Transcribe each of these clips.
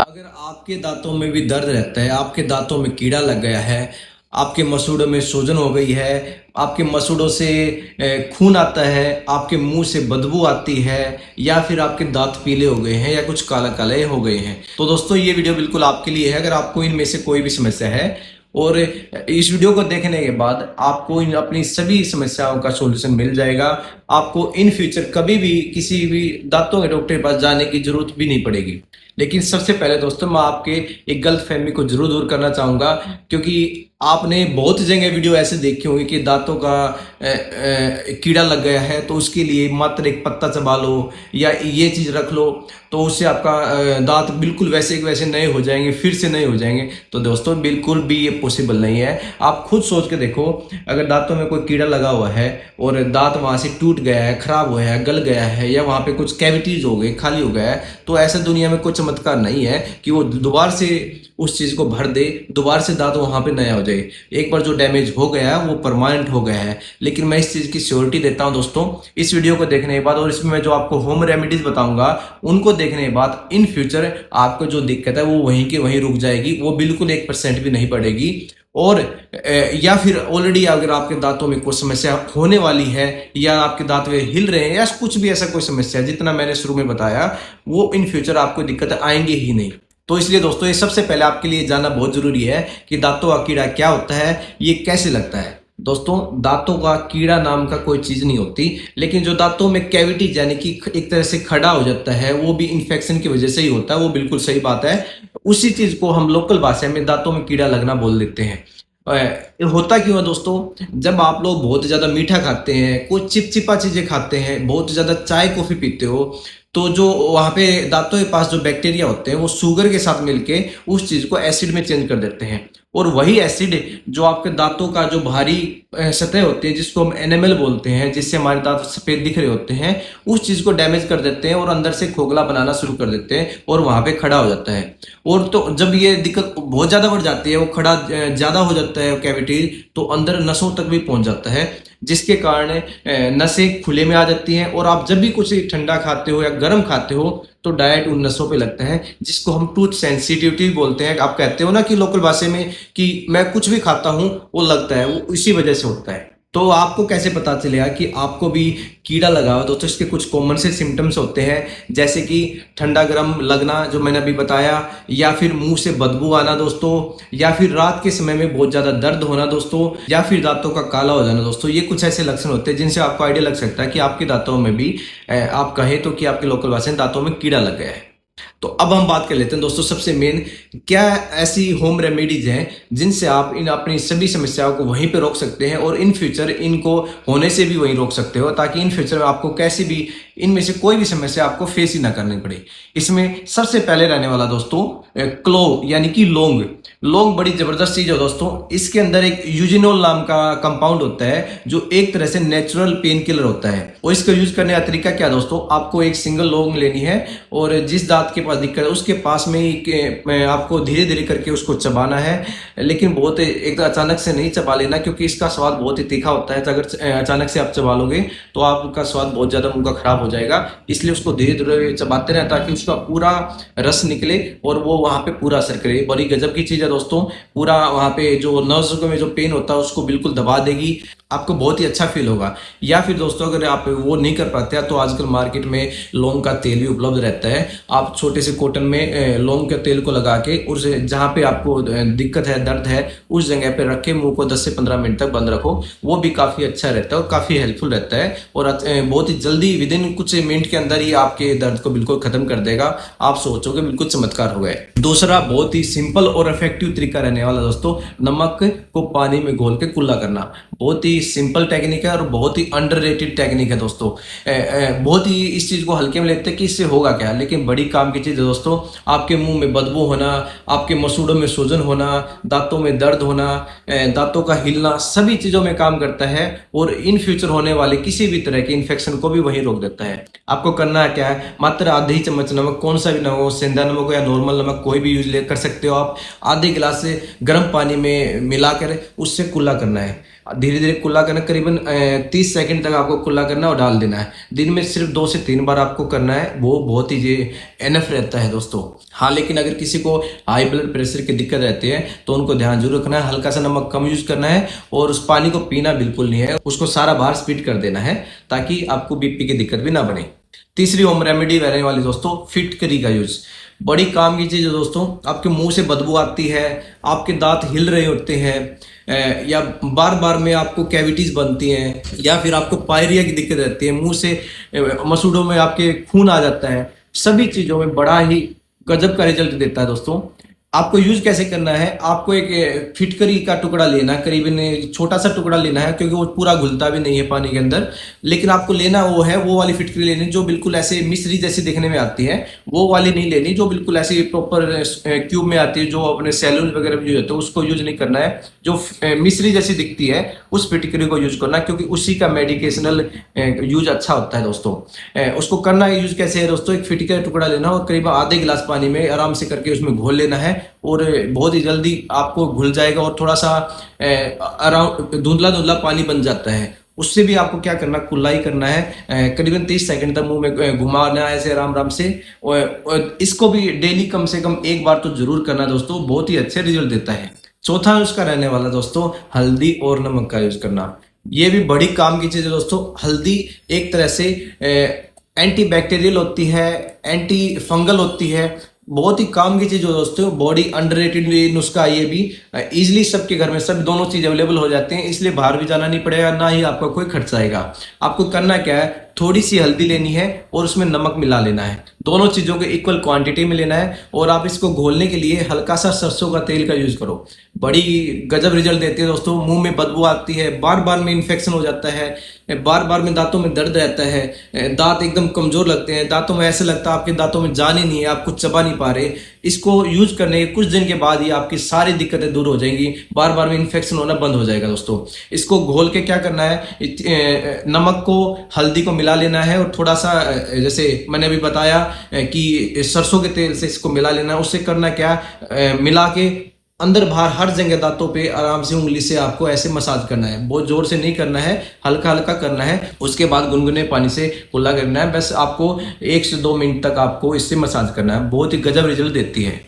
अगर आपके दांतों में भी दर्द रहता है, आपके दांतों में कीड़ा लग गया है, आपके मसूड़ों में सूजन हो गई है, आपके मसूड़ों से खून आता है, आपके मुंह से बदबू आती है, या फिर आपके दांत पीले हो गए हैं या कुछ काला काले हो गए हैं, तो दोस्तों ये वीडियो बिल्कुल आपके लिए है। अगर आपको इनमें से कोई भी समस्या है और इस वीडियो को देखने के बाद आपको इन अपनी सभी समस्याओं का सॉल्यूशन मिल जाएगा। आपको इन फ्यूचर कभी भी किसी भी दांतों के डॉक्टर के पास जाने की जरूरत भी नहीं पड़ेगी। लेकिन सबसे पहले दोस्तों मैं आपके एक गलत फहमी को जरूर दूर करना चाहूंगा, क्योंकि आपने बहुत जगह वीडियो ऐसे देखी होंगी कि दांतों का कीड़ा लग गया है तो उसके लिए मात्र एक पत्ता चबा लो या ये चीज रख लो तो उससे आपका दांत बिल्कुल वैसे के वैसे नए हो जाएंगे, फिर से नए हो जाएंगे। तो दोस्तों बिल्कुल भी ये पॉसिबल नहीं है। आप खुद सोच के देखो, अगर दांतों में कोई कीड़ा लगा हुआ है और दांत वहां से टूट गया है, खराब हुआ है, गल गया है, या वहां पे कुछ कैविटीज हो गई, खाली हो गया है, तो ऐसा दुनिया में कोई चमत्कार नहीं है कि वो दोबारा से उस चीज को भर दे, दोबारा से दांत वहां पे नया हो जाए। एक बार जो डैमेज हो गया है वो परमानेंट हो गया है। लेकिन मैं इस चीज की श्योरिटी देता हूं दोस्तों, इस वीडियो को देखने के बाद और इसमें मैं जो आपको होम रेमेडीज बताऊंगा उनको देखने के बाद इन फ्यूचर आपको जो दिक्कत है वो वहीं के वहीं रुक जाएगी, वो बिल्कुल 1% भी नहीं बढ़ेगी। और या फिर ऑलरेडी अगर आपके दांतों में कोई समस्या होने वाली है या आपके दांत में हिल रहे हैं या कुछ भी ऐसा कोई समस्या जितना मैंने शुरू में बताया, वो इन फ्यूचर आपको दिक्कत आएंगे ही नहीं। तो इसलिए दोस्तों ये सबसे पहले आपके लिए जानना बहुत जरूरी है कि दांतों का कीड़ा क्या होता है, ये कैसे लगता है। दोस्तों दांतों का कीड़ा नाम का कोई चीज नहीं होती, लेकिन जो दांतों में कैविटी यानी कि एक तरह से खड़ा हो जाता है वो भी इन्फेक्शन की वजह से ही होता है, वो बिल्कुल सही बात है। उसी चीज को हम लोकल भाषा में दांतों में कीड़ा लगना बोल देते हैं। होता क्यों है दोस्तों, जब आप लोग बहुत ज्यादा मीठा खाते हैं, कुछ चिपचिपा चीजें खाते हैं, बहुत ज्यादा चाय कॉफी पीते हो, तो जो वहां पे दांतों के पास जो बैक्टीरिया होते हैं वो शुगर के साथ मिलके उस चीज को एसिड में चेंज कर देते हैं। और वही एसिड जो आपके दांतों का जो भारी सतह होती है जिसको हम एनेमल बोलते हैं, जिससे हमारे दांत सफेद दिख रहे होते हैं, उस चीज को डैमेज कर देते हैं और अंदर से खोखला बनाना शुरू कर देते हैं और वहां पे खड़ा हो जाता है। और तो जब ये दिक्कत बहुत ज्यादा बढ़ जाती है, वो खड़ा ज्यादा हो जाता है कैविटी, तो अंदर नसों तक भी पहुंच जाता है, जिसके कारण नसें खुले में आ जाती हैं। और आप जब भी कुछ ठंडा खाते हो या गर्म खाते हो तो डायरेक्ट उन नसों पे लगता है, जिसको हम टूथ सेंसिटिविटी बोलते हैं। आप कहते हो ना कि लोकल भाषा में कि मैं कुछ भी खाता हूं वो लगता है, वो इसी वजह से होता है। तो आपको कैसे पता चलेगा कि आपको भी कीड़ा लगा हो? दोस्तों इसके कुछ कॉमन से सिम्टम्स होते हैं, जैसे कि ठंडा गर्म लगना जो मैंने अभी बताया, या फिर मुंह से बदबू आना दोस्तों, या फिर रात के समय में बहुत ज्यादा दर्द होना दोस्तों, या फिर दांतों का काला हो जाना दोस्तों। ये कुछ ऐसे लक्षण होते हैं जिनसे आपको आइडिया लग सकता है कि आपके दांतों में भी आप कहें तो कि आपके लोकल भाषा में दांतों में कीड़ा लग गया है। तो अब हम बात कर लेते हैं दोस्तों, सबसे मेन क्या ऐसी होम रेमेडीज हैं जिनसे आप इन अपनी सभी समस्याओं को वहीं पे रोक सकते हैं और इन फ्यूचर इनको होने से भी वहीं रोक सकते हो, ताकि इन फ्यूचर में आपको कैसी भी इनमें से कोई भी समस्या आपको फेस ही ना करनी पड़े। इसमें सबसे पहले रहने वाला दोस्तों क्लोव यानी कि लौंग। लौंग बड़ी जबरदस्त चीज है दोस्तों। इसके अंदर एक यूजिनोल नाम का कंपाउंड होता है जो एक तरह से नेचुरल पेन किलर होता है। और इसका यूज करने का तरीका क्या दोस्तों, आपको एक सिंगल लौंग लेनी है और जिस दांत के पास दिक्कत है उसके पास में ही आपको धीरे धीरे करके उसको चबाना है, लेकिन बहुत एक अचानक से नहीं चबा लेना, क्योंकि इसका स्वाद बहुत ही तीखा होता है। तो अगर अचानक से आप चबा लोगे तो आपका स्वाद बहुत ज्यादा मुंह का खराब हो जाएगा। इसलिए उसको धीरे धीरे चबाते रहना ताकि उसका पूरा रस निकले और वो वहां पे पूरा असर करे। बड़ी गजब की चीज है दोस्तों, पूरा वहां पे जो नर्व्स में जो पेन होता है उसको बिल्कुल दबा देगी, आपको बहुत ही अच्छा फील होगा। या फिर दोस्तों अगर आप वो नहीं कर पाते तो आजकल मार्केट में लौंग का तेल भी उपलब्ध रहता है। आप छोटे से कॉटन में लौंग के तेल को लगा के उस जहाँ पे आपको दिक्कत है, दर्द है, उस जगह पे रख के मुंह को 10 से 15 मिनट तक बंद रखो, वो भी काफी अच्छा रहता है और काफी हेल्पफुल रहता है और बहुत ही जल्दी विद इन कुछ मिनट के अंदर ही आपके दर्द को बिल्कुल खत्म कर देगा। आप सोचोगे बिल्कुल चमत्कार हो गए। दूसरा बहुत ही सिंपल और इफेक्टिव तरीका रहने वाला दोस्तों, नमक को पानी में घोल के कुल्ला करना। बहुत ही सिंपल टेक्निक है और बहुत ही अंडररेटेड टेक्निक है दोस्तों। बहुत ही इस चीज को हल्के में लेते हैं कि इससे होगा क्या, लेकिन बड़ी काम की चीज है दोस्तों। आपके मुंह में बदबू होना, आपके मसूड़ों में सूजन होना, दांतों में दर्द होना, दांतों का हिलना, सभी चीजों में काम करता है और इन फ्यूचर होने वाले किसी भी तरह के इन्फेक्शन को भी वही रोक देता है। आपको करना है क्या है, मात्र आधी चम्मच नमक, कौन सा भी नमक हो, सेंधा नमक हो या नॉर्मल नमक, कोई भी यूज कर सकते हो आप, आधे गिलास से गर्म पानी में मिलाकर उससे कुल्ला करना है। धीरे धीरे कुल्ला करना, करीबन 30 सेकंड तक आपको कुल्ला करना और डाल देना है। दिन में सिर्फ 2 से 3 बार आपको करना है, वो बहुत ही एनफ रहता है दोस्तों। हाँ, लेकिन अगर किसी को हाई ब्लड प्रेशर की दिक्कत रहती है तो उनको ध्यान जरूर रखना है, हल्का सा नमक कम यूज करना है और उस पानी को पीना बिल्कुल नहीं है, उसको सारा बाहर स्पिट कर देना है ताकि आपको बीपी की दिक्कत भी ना बने। तीसरी होम रेमेडी रहने वाली दोस्तों फिटकरी का यूज। बड़ी काम की चीज है दोस्तों। आपके मुंह से बदबू आती है, आपके दांत हिल रहे होते हैं, या बार बार में आपको कैविटीज बनती हैं, या फिर आपको पायरिया की दिक्कत रहती है, मुंह से मसूड़ों में आपके खून आ जाता है, सभी चीजों में बड़ा ही गजब का रिजल्ट देता है दोस्तों। आपको यूज कैसे करना है, आपको एक फिटकरी का टुकड़ा लेना है, करीबन छोटा सा टुकड़ा लेना है क्योंकि वो पूरा घुलता भी नहीं है पानी के अंदर, लेकिन आपको लेना वो वाली फिटकरी लेनी जो बिल्कुल ऐसे मिश्री जैसी दिखने में आती है, वो वाली नहीं लेनी जो बिल्कुल ऐसे प्रॉपर क्यूब में आती है, जो अपने सैलून वगैरह में यूज होते हैं उसको यूज नहीं करना है। जो मिश्री जैसी दिखती है उस फिटकरी को यूज करना, क्योंकि उसी का मेडिकेशनल यूज अच्छा होता है दोस्तों। उसको करना यूज कैसे है दोस्तों, एक फिटकरी का टुकड़ा लेना और करीब आधे गिलास पानी में आराम से करके उसमें घोल लेना है और बहुत ही जल्दी आपको घुल जाएगा और थोड़ा सा अराउंड धुंधला धुंधला पानी बन जाता है। उससे भी आपको क्या करना, कुल्ला ही करना है, करीबन 30 सेकंड तक मुंह में घुमाना है ऐसे आराम आराम से। और इसको भी डेली कम से कम एक बार तो जरूर करना दोस्तों, बहुत ही अच्छे रिजल्ट देता है। चौथा उसका रहने वाला दोस्तों हल्दी और नमक का यूज करना। ये भी बड़ी काम की चीज है दोस्तों। हल्दी एक तरह से एंटी बैक्टीरियल होती है, एंटी फंगल होती है, बहुत ही काम की चीज हो दोस्तों। बॉडी अंडररेटेड नुस्खा, ये भी इजीली सबके घर में सब दोनों चीज अवेलेबल हो जाते हैं, इसलिए बाहर भी जाना नहीं पड़ेगा, ना ही आपका कोई खर्च आएगा। आपको करना क्या है, थोड़ी सी हल्दी लेनी है और उसमें नमक मिला लेना है, दोनों चीजों को इक्वल क्वांटिटी में लेना है और आप इसको घोलने के लिए हल्का सा सरसों का तेल का यूज करो। बड़ी गजब रिजल्ट देती है दोस्तों। मुंह में बदबू आती है, बार बार में इन्फेक्शन हो जाता है, बार बार में दांतों में दर्द रहता है, दांत एकदम कमजोर लगते हैं, दांतों में ऐसे लगता है आपके दांतों में जान ही नहीं है, आप कुछ चबा नहीं पा रहे। इसको यूज करने के कुछ दिन के बाद ही आपकी सारी दिक्कतें दूर हो जाएंगी, बार बार में इन्फेक्शन होना बंद हो जाएगा दोस्तों। इसको घोल के क्या करना है, नमक को हल्दी को मिला लेना है और थोड़ा सा जैसे मैंने अभी बताया कि सरसों के तेल से इसको मिला लेना है। उससे करना क्या, मिला के अंदर बाहर हर जगह दांतों पे आराम से उंगली से आपको ऐसे मसाज करना है, बहुत जोर से नहीं करना है, हल्का हल्का करना है। उसके बाद गुनगुने पानी से कुल्ला करना है, बस आपको 1 से 2 मिनट तक आपको इससे मसाज करना है, बहुत ही गजब रिजल्ट देती है।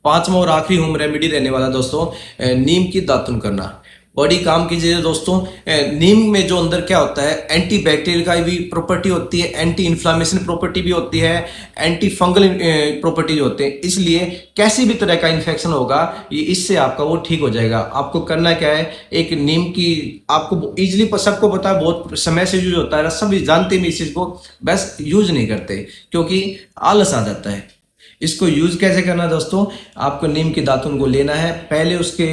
पांचवा और आखिरी होम रेमेडी रहने वाला दोस्तों नीम की दातुन करना। बड़ी काम की चीज है दोस्तों। नीम में जो अंदर क्या होता है, एंटी बैक्टीरियल का भी प्रॉपर्टी होती है, एंटी इन्फ्लामेशन प्रॉपर्टी भी होती है, एंटी फंगल प्रॉपर्टी होते हैं, इसलिए कैसी भी तरह का इन्फेक्शन होगा ये इससे आपका वो ठीक हो जाएगा। आपको करना क्या है, एक नीम की, आपको इजिली सबको पता है, बहुत समय से यूज होता है, सब जानते हैं इस चीज को, बस यूज नहीं करते क्योंकि आलस आ जाता है। इसको यूज कैसे करना है दोस्तों, आपको नीम की दातुन को लेना है, पहले उसके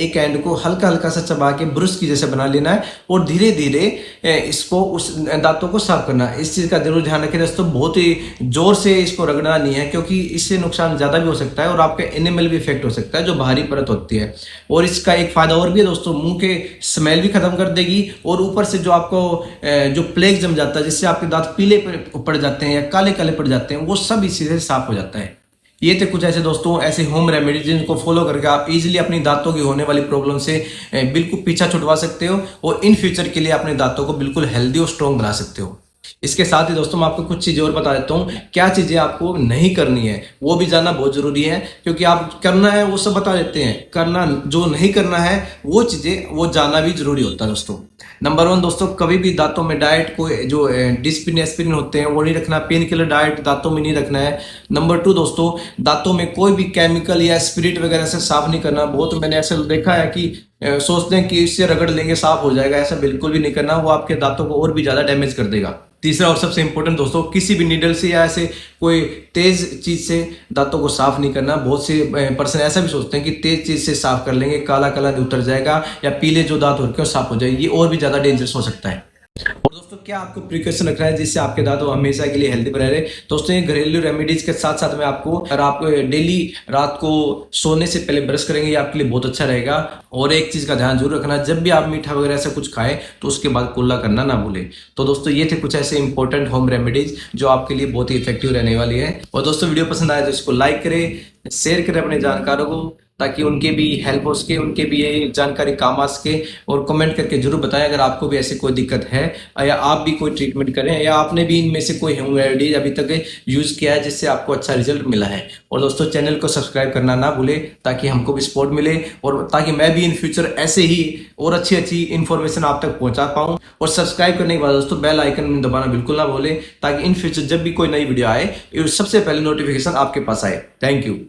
एक एंड को हल्का हल्का सा चबा के ब्रश की जैसे बना लेना है और धीरे धीरे इसको उस दांतों को साफ करना है। इस चीज का जरूर ध्यान रखें दोस्तों, बहुत ही जोर से इसको रगड़ना नहीं है क्योंकि इससे नुकसान ज्यादा भी हो सकता है और आपके एनिमल भी इफेक्ट हो सकता है जो बाहरी परत होती है। और इसका एक फायदा और भी है दोस्तों, मुंह के स्मेल भी खत्म कर देगी और ऊपर से जो आपको जो प्लेग जम जाता है जिससे आपके दांत पीले पड़ जाते हैं या काले काले पड़ जाते हैं, वो सब इसी से साफ हो जाता है। ये थे कुछ ऐसे दोस्तों ऐसे होम रेमेडीज जिनको फॉलो करके आप इजीली अपनी दांतों की होने वाली प्रॉब्लम से बिल्कुल पीछा छुड़वा सकते हो और इन फ्यूचर के लिए अपने दांतों को बिल्कुल हेल्दी और स्ट्रॉन्ग बना सकते हो। इसके साथ ही दोस्तों मैं आपको कुछ चीजें और बता देता हूँ, क्या चीजें आपको नहीं करनी है वो भी जानना बहुत जरूरी है, क्योंकि आप करना है वो सब बता देते हैं, करना जो नहीं करना है वो चीजें वो जानना भी जरूरी होता है दोस्तों। नंबर 1 दोस्तों, कभी भी दांतों में डाइट को जो डिस्पिन एस्पिरिन होते हैं वो नहीं रखना, पेन किलर डाइट दांतों में नहीं रखना है। नंबर 2 दोस्तों, दांतों में कोई भी केमिकल या स्पिरिट वगैरह से साफ नहीं करना। बहुत मैंने ऐसा देखा है कि सोचते हैं कि इससे रगड़ लेंगे साफ हो जाएगा, ऐसा बिल्कुल भी नहीं करना, वो आपके दांतों को और भी ज्यादा डैमेज कर देगा। तीसरा और सबसे इंपॉर्टेंट दोस्तों, किसी भी नीडल से या ऐसे कोई तेज चीज से दांतों को साफ नहीं करना। बहुत से पर्सन ऐसा भी सोचते हैं कि तेज चीज से साफ कर लेंगे काला काला उतर जाएगा या पीले जो दांत होते हैं साफ हो जाएगी, ये और भी ज्यादा डेंजरस हो सकता है। और दोस्तों क्या आपको प्रिकॉशन रखना है जिससे आपके दांत हमेशा के लिए हेल्दी बने रहे। दोस्तों ये घरेलू रेमेडीज के साथ साथ में आपको, अगर आप डेली रात को सोने से पहले ब्रश करेंगे ये आपके लिए बहुत अच्छा रहेगा। और एक चीज का ध्यान जरूर रखना, जब भी आप मीठा वगैरह ऐसा कुछ खाएं तो उसके बाद कुल्ला करना ना भूलें। तो दोस्तों ये थे कुछ ऐसे इंपॉर्टेंट होम रेमेडीज जो आपके लिए बहुत ही इफेक्टिव रहने वाली है। और दोस्तों वीडियो पसंद आए तो इसको लाइक करें, शेयर करें अपने जानकारों को, ताकि उनके भी हेल्प हो सके, उनके भी ये जानकारी काम आ सके। और कमेंट करके जरूर बताएं अगर आपको भी ऐसी कोई दिक्कत है या आप भी कोई ट्रीटमेंट करें या आपने भी इनमें से कोई होम रेमेडी अभी तक यूज़ किया है जिससे आपको अच्छा रिजल्ट मिला है। और दोस्तों चैनल को सब्सक्राइब करना ना भूले ताकि हमको भी सपोर्ट मिले और ताकि मैं भी इन फ्यूचर ऐसे ही और अच्छी अच्छी इन्फॉर्मेशन आप तक पहुंचा पाऊं। और सब्सक्राइब करने के बाद दोस्तों बेल आइकन दबाना बिल्कुल ना भूलें ताकि इन फ्यूचर जब भी कोई नई वीडियो आए सबसे पहले नोटिफिकेशन आपके पास आए। Thank you.